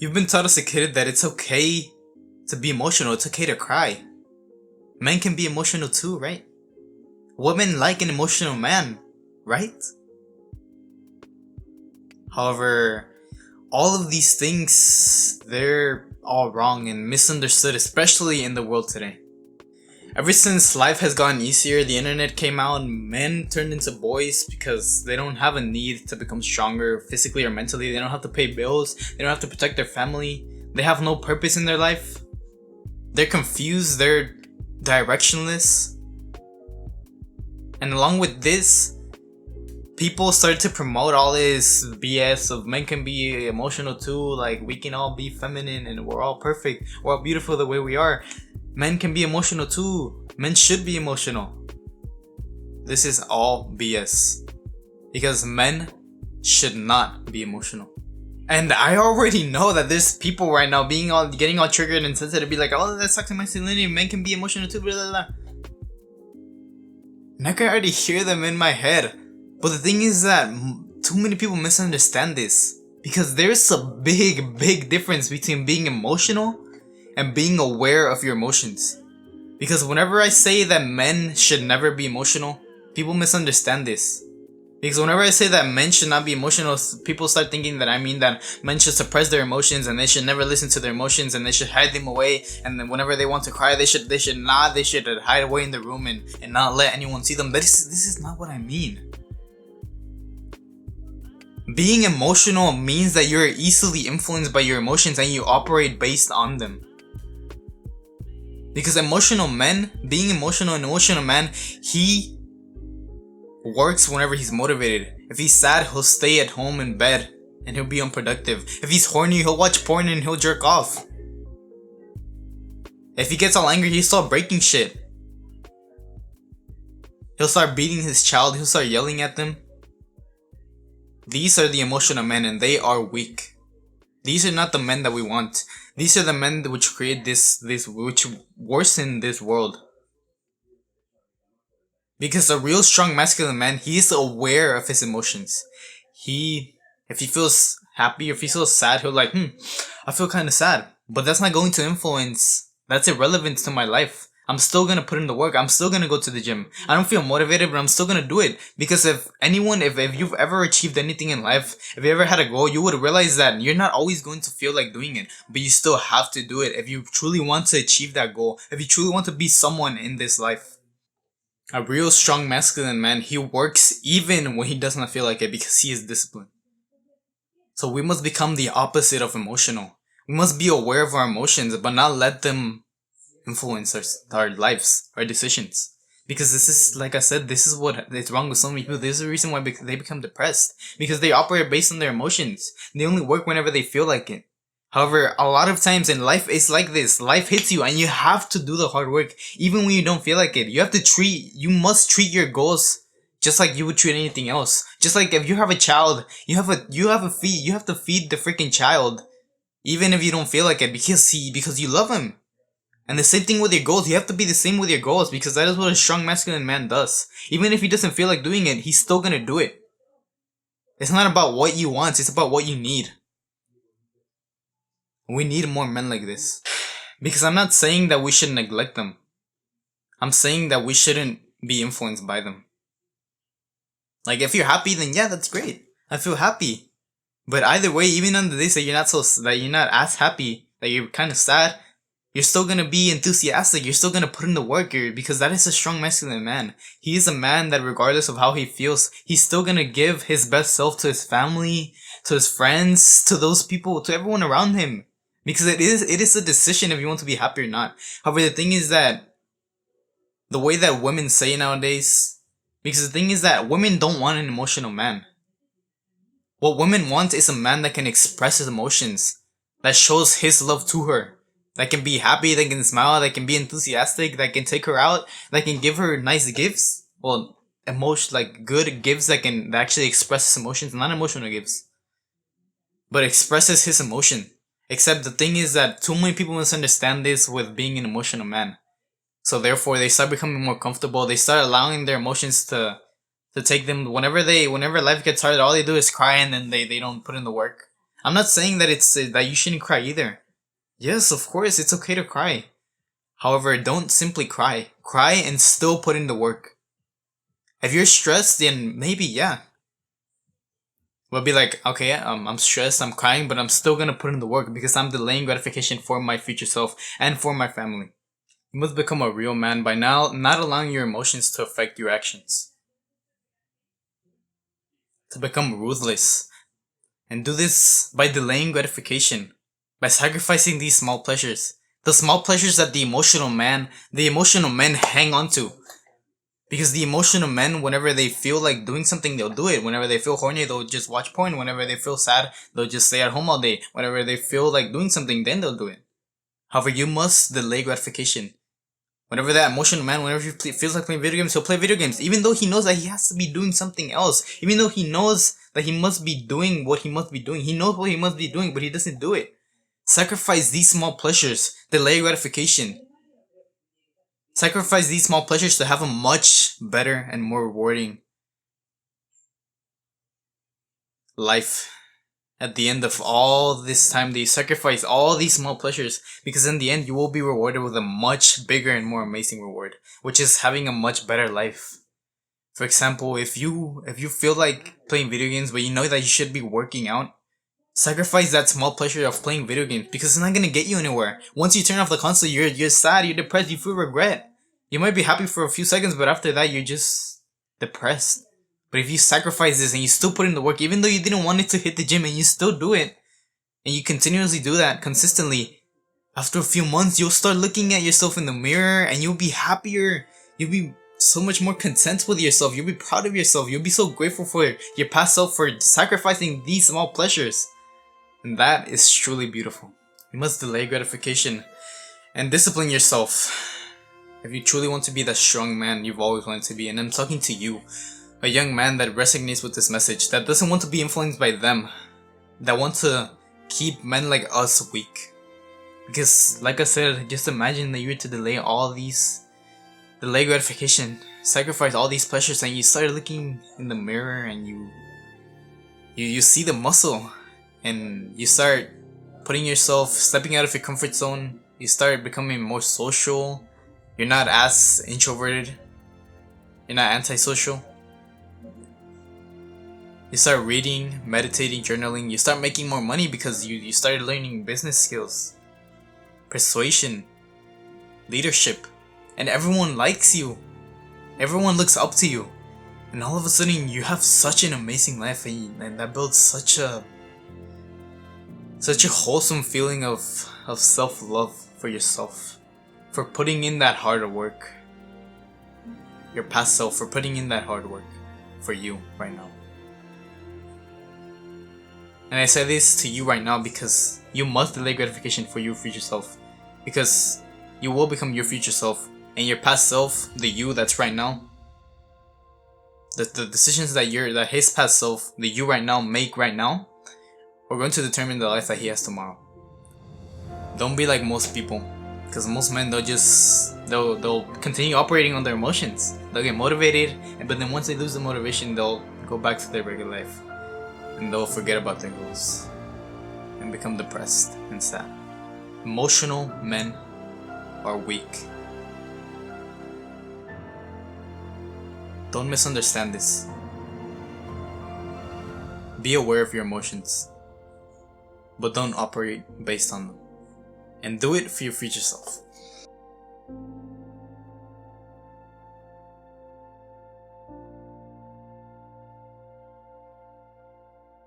You've been taught as a kid that it's okay to be emotional, it's okay to cry. Men can be emotional too, right? Women like an emotional man, right? However, all of these things, they're all wrong and misunderstood, especially in the world today. Ever since life has gotten easier, the internet came out, men turned into boys because they don't have a need to become stronger physically or mentally. They don't have to pay bills. They don't have to protect their family. They have no purpose in their life. They're confused. They're directionless. And along with this, people started to promote all this BS of men can be emotional too. Like, we can all be feminine and we're all perfect. We're all beautiful the way we are. Men can be emotional too. Men should be emotional. This is all BS. Because men should not be emotional. And I already know that there's people right now getting all triggered and sensitive to be like, oh, that's toxic masculinity. Men can be emotional too. Blah, blah, blah. And I can already hear them in my head. But the thing is that too many people misunderstand this. Because there's a big difference between being emotional and being aware of your emotions. Because whenever I say that men should never be emotional, people misunderstand this. Because whenever I say that men should not be emotional, people start thinking that I mean that men should suppress their emotions and they should never listen to their emotions and they should hide them away, and then whenever they want to cry, they should hide away in the room and not let anyone see them. But this is not what I mean. Being emotional means that you're easily influenced by your emotions and you operate based on them. Because being emotional, an emotional man, he works whenever he's motivated. If he's sad, he'll stay at home in bed and he'll be unproductive. If he's horny, he'll watch porn and he'll jerk off. If he gets all angry, he'll start breaking shit. He'll start beating his child, he'll start yelling at them. These are the emotional men and they are weak. These are not the men that we want. These are the men which create which worsen this world. Because a real strong masculine man, he is aware of his emotions. If he feels happy or if he feels sad, he'll like, I feel kind of sad. But that's not going to influence, that's irrelevant to my life. I'm still gonna put in the work. I'm still gonna go to the gym. I don't feel motivated, but I'm still gonna do it. Because if you've ever achieved anything in life, if you ever had a goal, you would realize that you're not always going to feel like doing it, but you still have to do it if you truly want to achieve that goal, if you truly want to be someone in this life. A real strong masculine man, he works even when he does not feel like it because he is disciplined. So we must become the opposite of emotional. We must be aware of our emotions, but not let them influence our lives, our decisions. Because this is, like I said, this is what is wrong with so many people. This is the reason why they become depressed. Because they operate based on their emotions. They only work whenever they feel like it. However, a lot of times in life, it's like this. Life hits you and you have to do the hard work. Even when you don't feel like it. You must treat your goals just like you would treat anything else. Just like if you have a child, you have to feed the freaking child. Even if you don't feel like it because you love him. And the same thing with your goals. You have to be the same with your goals because that is what a strong masculine man does. Even if he doesn't feel like doing it, he's still gonna do it. It's not about what you want, it's about what you need. We need more men like this. Because I'm not saying that we should neglect them. I'm saying that we shouldn't be influenced by them. Like, if you're happy, then yeah, that's great. I feel happy. But either way, even on the days that you're not as happy, that you're kind of sad, you're still gonna be enthusiastic. You're still gonna put in the work because that is a strong masculine man. He is a man that regardless of how he feels, he's still gonna give his best self to his family, to his friends, to those people, to everyone around him. Because it is a decision if you want to be happy or not. However, the thing is that the way that women say nowadays, because the thing is that women don't want an emotional man. What women want is a man that can express his emotions, that shows his love to her. That can be happy, that can smile, that can be enthusiastic, that can take her out, that can give her nice gifts. Well, good gifts that actually express his emotions, not emotional gifts. But expresses his emotion. Except the thing is that too many people misunderstand this with being an emotional man. So therefore they start becoming more comfortable, they start allowing their emotions to take them whenever life gets hard, all they do is cry and then they don't put in the work. I'm not saying that it's that you shouldn't cry either. Yes, of course, it's okay to cry. However, don't simply cry. Cry and still put in the work. If you're stressed, then maybe, yeah. We'll be like, okay, I'm stressed, I'm crying, but I'm still gonna put in the work because I'm delaying gratification for my future self and for my family. You must become a real man by now, not allowing your emotions to affect your actions. To become ruthless. And do this by delaying gratification. By sacrificing these small pleasures. The small pleasures that the emotional men hang on to. Because the emotional men, whenever they feel like doing something, they'll do it. Whenever they feel horny, they'll just watch porn. Whenever they feel sad, they'll just stay at home all day. Whenever they feel like doing something, then they'll do it. However, you must delay gratification. Whenever that emotional man, whenever he feels like playing video games, he'll play video games. Even though he knows that he has to be doing something else. Even though he knows that he must be doing what he must be doing. He knows what he must be doing, but he doesn't do it. Sacrifice these small pleasures. Delay gratification. Sacrifice these small pleasures to have a much better and more rewarding life. At the end of all this time that you sacrifice all these small pleasures, because in the end you will be rewarded with a much bigger and more amazing reward, which is having a much better life. For example, if you feel like playing video games but you know that you should be working out, sacrifice that small pleasure of playing video games because it's not gonna get you anywhere. Once you turn off the console, you're sad, you're depressed, you feel regret. You might be happy for a few seconds, but after that you're just depressed. But if you sacrifice this and you still put in the work, even though you didn't want it to hit the gym and you still do it, and you continuously do that consistently, after a few months you'll start looking at yourself in the mirror and you'll be happier. You'll be so much more content with yourself. You'll be proud of yourself. You'll be so grateful for your past self for sacrificing these small pleasures. And that is truly beautiful. You must delay gratification and discipline yourself if you truly want to be that strong man you've always wanted to be. And I'm talking to you, a young man that resonates with this message, that doesn't want to be influenced by them, that want to keep men like us weak. Because like I said, just imagine that you were to delay gratification, sacrifice all these pleasures, and you start looking in the mirror and you see the muscle, and you start putting yourself, stepping out of your comfort zone. You start becoming more social. You're not as introverted. You're not antisocial. You start reading, meditating, journaling. You start making more money because you started learning business skills, persuasion, leadership, and everyone likes you. Everyone looks up to you. And all of a sudden you have such an amazing life, and that builds such a wholesome feeling of self-love for yourself, for putting in that hard work. Your past self, for putting in that hard work for you right now. And I say this to you right now because you must delay gratification for your future self. Because you will become your future self, and your past self, the you that's right now, the decisions that his past self, the you right now, make right now, are going to determine the life that he has tomorrow. Don't be like most people, because most men, they'll continue operating on their emotions. They'll get motivated, but then once they lose the motivation, they'll go back to their regular life, and they'll forget about their goals and become depressed and sad. Emotional men are weak. Don't misunderstand this. Be aware of your emotions, but don't operate based on them. And do it for your future self.